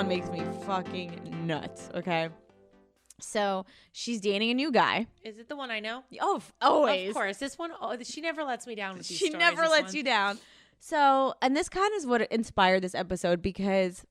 one makes me fucking nuts, okay? So she's dating a new guy. Is it the one I know? Oh, always. Of course. This one, she never lets me down with these She stories, never lets you down. So, and this kind of is what inspired this episode because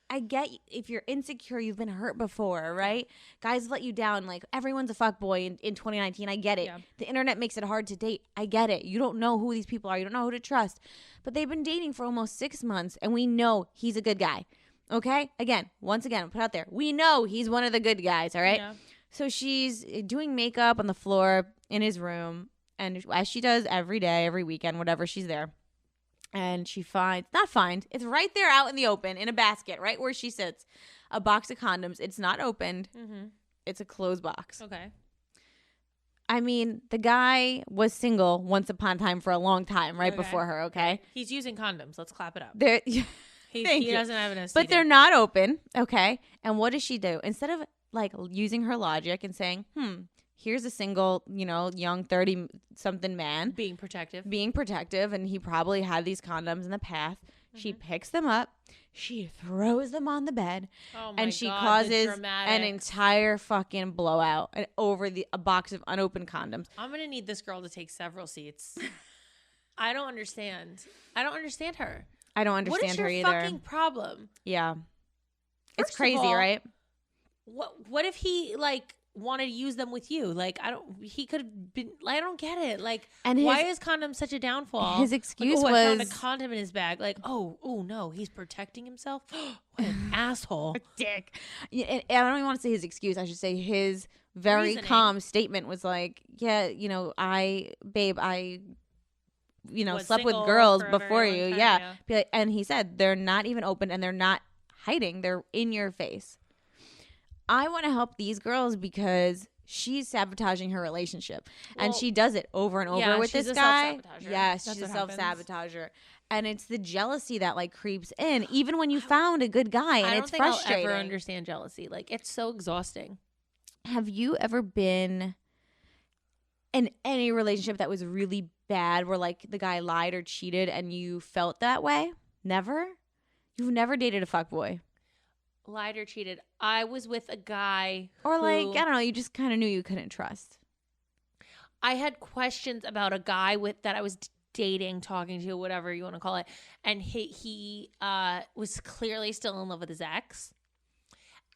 I get if you're insecure, you've been hurt before, right? Guys let you down. Like, everyone's a fuckboy in 2019. I get it. Yeah. The internet makes it hard to date. I get it. You don't know who these people are. You don't know who to trust. But they've been dating for almost 6 months, and we know he's a good guy. Okay? Once again, put out there. We know he's one of the good guys, all right? Yeah. So she's doing makeup on the floor in his room, and as she does every day, every weekend, whatever, she's there. And she it's right there out in the open in a basket, right where she sits, a box of condoms. It's not opened. Mm-hmm. It's a closed box. Okay. I mean, the guy was single once upon a time for a long time, right before her, okay? He's using condoms. Let's clap it up. He doesn't have an STD. But they're not open, okay? And what does she do? Instead of, like, using her logic and saying, here's a single, young 30-something man. Being protective, and he probably had these condoms in the past. Mm-hmm. She picks them up. She throws them on the bed. Oh my and she God, causes an entire fucking blowout over a box of unopened condoms. I'm going to need this girl to take several seats. I don't understand. I don't understand her. I don't understand her either. What is your fucking problem? Yeah. It's crazy, right? What if he, like, wanted to use them with you? Like, he could have been, I don't get it. Like, why is condom such a downfall? His excuse was, I found a condom in his bag. Like, oh no, he's protecting himself. What an asshole. Dick. I don't even want to say his excuse. I should say his very calm statement was like, yeah, I slept with girls before you. Yeah. And he said they're not even open and they're not hiding. They're in your face. I want to help these girls because she's sabotaging her relationship. And she does it over and over with this guy. Yeah, she's a self-sabotager. And it's the jealousy that, like, creeps in, even when you found a good guy, and it's frustrating. I don't think I'll ever understand jealousy. Like, it's so exhausting. Have you ever been in any relationship that was really bad where, like, the guy lied or cheated and you felt that way? Never? You've never dated a fuckboy? Lied or cheated. I was with a guy or like, I don't know, you just kind of knew you couldn't trust. I had questions about a guy that I was dating, talking to, whatever you want to call it, and he was clearly still in love with his ex,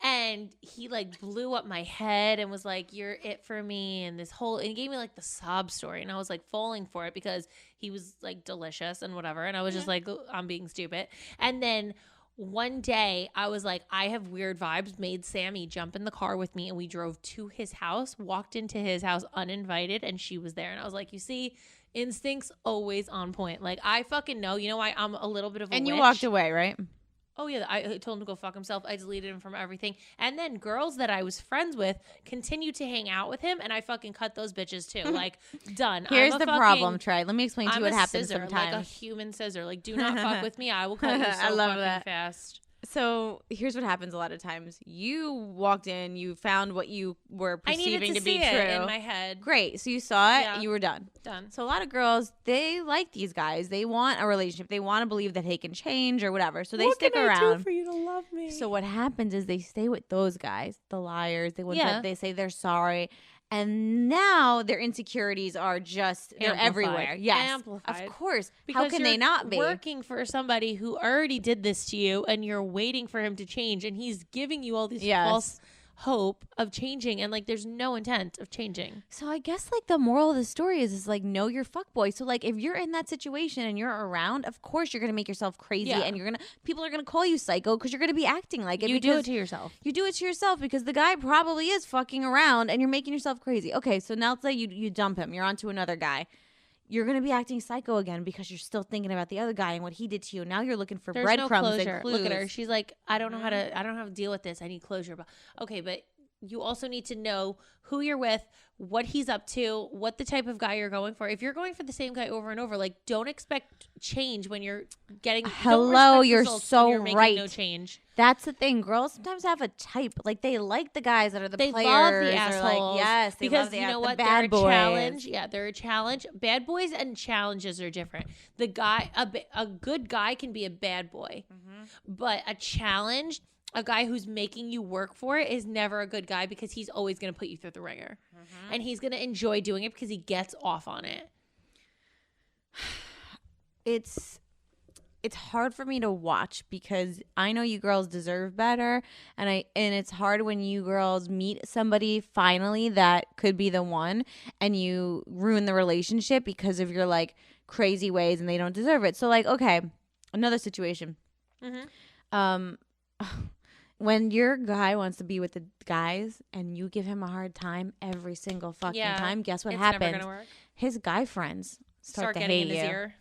and he, like, blew up my head and was like, you're it for me, and he gave me, like, the sob story, and I was, like, falling for it because he was, like, delicious and whatever, and I was just like, I'm being stupid. And then one day I was like, I have weird vibes, made Sammy jump in the car with me, and we drove to his house, walked into his house uninvited, and she was there. And I was like, you see, instincts always on point. Like, I fucking know. You know why I'm a little bit of a And witch? You walked away, right? Oh, yeah. I told him to go fuck himself. I deleted him from everything. And then girls that I was friends with continued to hang out with him, and I fucking cut those bitches too. Like, done. Here's the problem, Trey. Let me explain to you what happens scissor, sometimes. Like a human scissor. Like, do not fuck with me. I will cut you so I love fucking that. fast. So here's what happens a lot of times. You walked in, you found what you were perceiving to be true. In my head. Great. So you saw it, you were done. Done. So a lot of girls, they like these guys. They want a relationship. They want to believe that they can change or whatever. So they stick around. What can I do for you to love me? So what happens is they stay with those guys, the liars. They say they're sorry. And now their insecurities are just, they're everywhere. Yes. Amplified. Of course. Because how can they not be? Working for somebody who already did this to you, and you're waiting for him to change, and he's giving you all these false hope of changing, and, like, there's no intent of changing. So I guess, like, the moral of the story is like, know your fuckboy. So, like, if you're in that situation and you're around, of course you're gonna make yourself crazy, and people are gonna call you psycho because you're gonna be acting like it. You do it to yourself. You do it to yourself because the guy probably is fucking around and you're making yourself crazy. Okay, so now let's say you dump him, you're onto another guy. You're going to be acting psycho again because you're still thinking about the other guy and what he did to you. Now you're looking for breadcrumbs and clues. Look at her. She's like, I don't know how to deal with this. I need closure. Okay, but you also need to know who you're with, what he's up to, what the type of guy you're going for. If you're going for the same guy over and over, like, don't expect change when you're getting. Hello, you're so you're making right. No change. That's the thing. Girls sometimes have a type. Like, they like the guys that are the they players. Love the assholes. Like, yes, they because love the, you know what? The bad boys. They're a challenge. Yeah, they're a challenge. Bad boys and challenges are different. The guy, a good guy can be a bad boy, but a challenge. A guy who's making you work for it is never a good guy because he's always going to put you through the ringer. And he's going to enjoy doing it because he gets off on it. It's hard for me to watch because I know you girls deserve better, and it's hard when you girls meet somebody finally that could be the one and you ruin the relationship because of your like crazy ways and they don't deserve it. So like, okay, another situation. When your guy wants to be with the guys and you give him a hard time every single fucking time, guess what happens? Never gonna work. His guy friends start to hate you. His ear.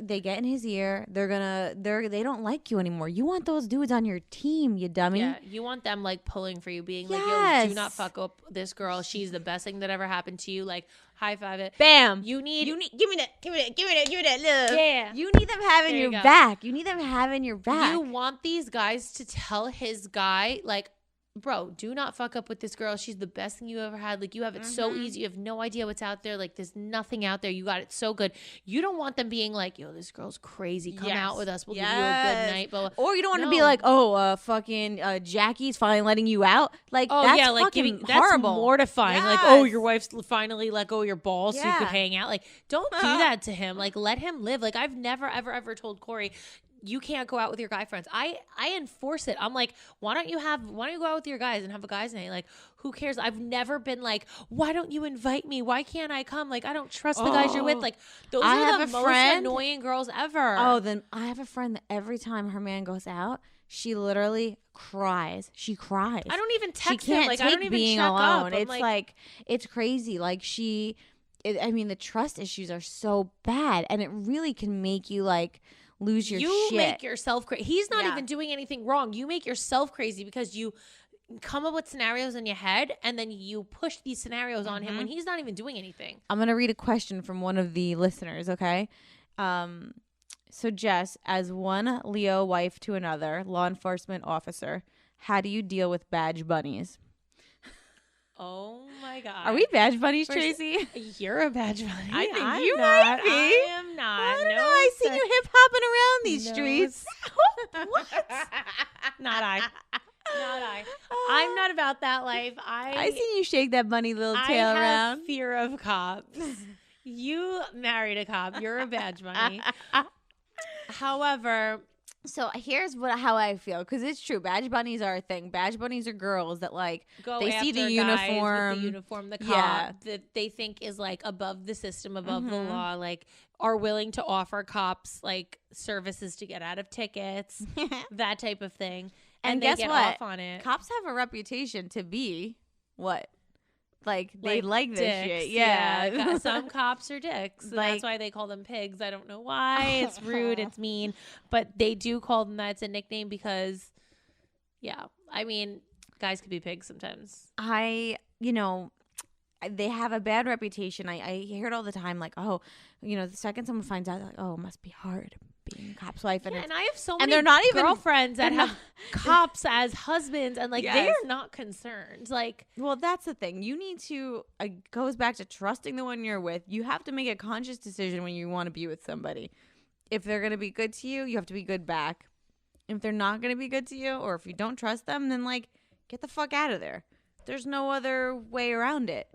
They get in his ear. They don't like you anymore. You want those dudes on your team, you dummy. Yeah, you want them like pulling for you, being like, yo, do not fuck up this girl. She's the best thing that ever happened to you. Like, high five it. Bam. You need give me that love. Yeah. You need them having your back. You need them having your back. You want these guys to tell his guy, like, bro, do not fuck up with this girl. She's the best thing you ever had. Like, you have it so easy. You have no idea what's out there. Like, there's nothing out there. You got it so good. You don't want them being like, yo, this girl's crazy. Come out with us. We'll give you a good night. But or you don't want to be like, oh, fucking Jackie's finally letting you out. Like, that's fucking horrible. That's mortifying. Like, oh, your wife's finally let go of your balls so you could hang out. Like, don't do that to him. Like, let him live. Like, I've never, ever, ever told Corey, you can't go out with your guy friends. I enforce it. I'm like, why don't you go out with your guys and have a guys night? Like, who cares? I've never been like, why don't you invite me? Why can't I come? Like, I don't trust the guys you're with. Like, those are the most annoying girls ever. Oh, then I have a friend that every time her man goes out, she literally cries. She cries. I don't even text him. Like, I don't even being check alone. up. It's like it's crazy. Like I mean, the trust issues are so bad, and it really can make you like lose your shit. You make yourself crazy. He's not even doing anything wrong. You make yourself crazy because you come up with scenarios in your head and then you push these scenarios on him when he's not even doing anything. I'm going to read a question from one of the listeners, okay? So Jess, as one Leo wife to another, law enforcement officer, how do you deal with badge bunnies? Oh my God. Are we badge bunnies, Tracy? You're a badge bunny. I think you might be. I am not. I don't know. I seen you hip hopping around these streets. What? Not I. I'm not about that life. I seen you shake that bunny little tail around. I have fear of cops. You married a cop. You're a badge bunny. However, so here's how I feel, because it's true. Badge bunnies are a thing. Badge bunnies are girls that like they see the uniform, the cop that they think is like above the system, above the law, like are willing to offer cops like services to get out of tickets, that type of thing. And guess they get what? off on it. Cops have a reputation to be what? Like they like this dicks, shit. Yeah. Some cops are dicks. Like, that's why they call them pigs. I don't know why. It's rude. It's mean. But they do call them that. It's a nickname because, I mean, guys could be pigs sometimes. They have a bad reputation. I hear it all the time. Like, oh, the second someone finds out, like, oh, it must be hard being a cop's wife. And I have so many and they're not even girlfriends that have cops as husbands, and like they're not concerned. Like, well, that's the thing. You need to. It goes back to trusting the one you're with. You have to make a conscious decision when you want to be with somebody. If they're gonna be good to you, you have to be good back. If they're not gonna be good to you, or if you don't trust them, then like get the fuck out of there. There's no other way around it.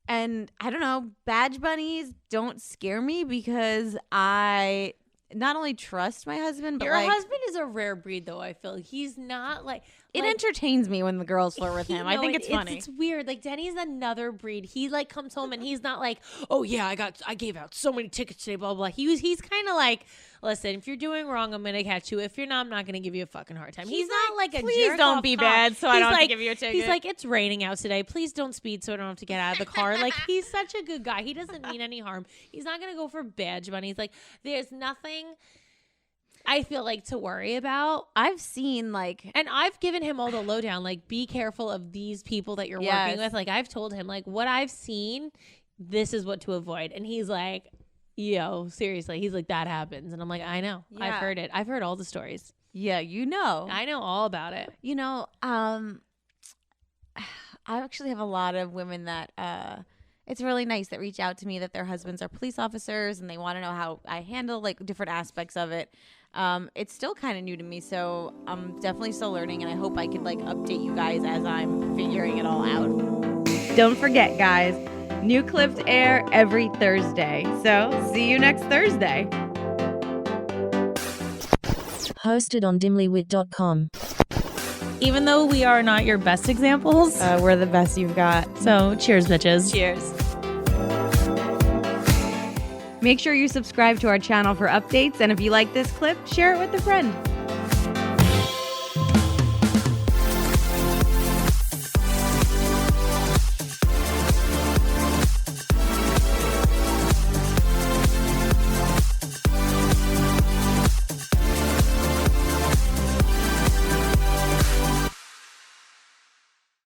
And I don't know, badge bunnies don't scare me because I not only trust my husband, but your husband is a rare breed, though. I feel he's not like it entertains me when the girls flirt with him. I think it's funny. It's weird. Like Denny's another breed. He like comes home and he's not like, oh yeah, I gave out so many tickets today, blah blah. He's kind of like, listen, if you're doing wrong, I'm gonna catch you. If you're not, I'm not gonna give you a fucking hard time. He's not like a please don't be bad, so I don't have to give you a ticket. He's like, it's raining out today. Please don't speed, so I don't have to get out of the car. Like he's such a good guy. He doesn't mean any harm. He's not gonna go for badge bunnies. Like there's nothing. I feel like, to worry about. I've seen like, and I've given him all the lowdown, like, be careful of these people that you're working with. Like, I've told him, like, what I've seen, this is what to avoid. And he's like, yo, seriously. He's like, that happens. And I'm like, I know. I've heard it. I've heard all the stories. Yeah, you know. I know all about it. You know, I actually have a lot of women that it's really nice that reach out to me that their husbands are police officers and they want to know how I handle like different aspects of it. It's still kind of new to me, so I'm definitely still learning, and I hope I could like update you guys as I'm figuring it all out. Don't forget, guys, new clips air every Thursday. So see you next Thursday. Hosted on dimlywit.com. Even though we are not your best examples, We're the best you've got. So cheers, bitches. Cheers. Make sure you subscribe to our channel for updates, and if you like this clip, share it with a friend.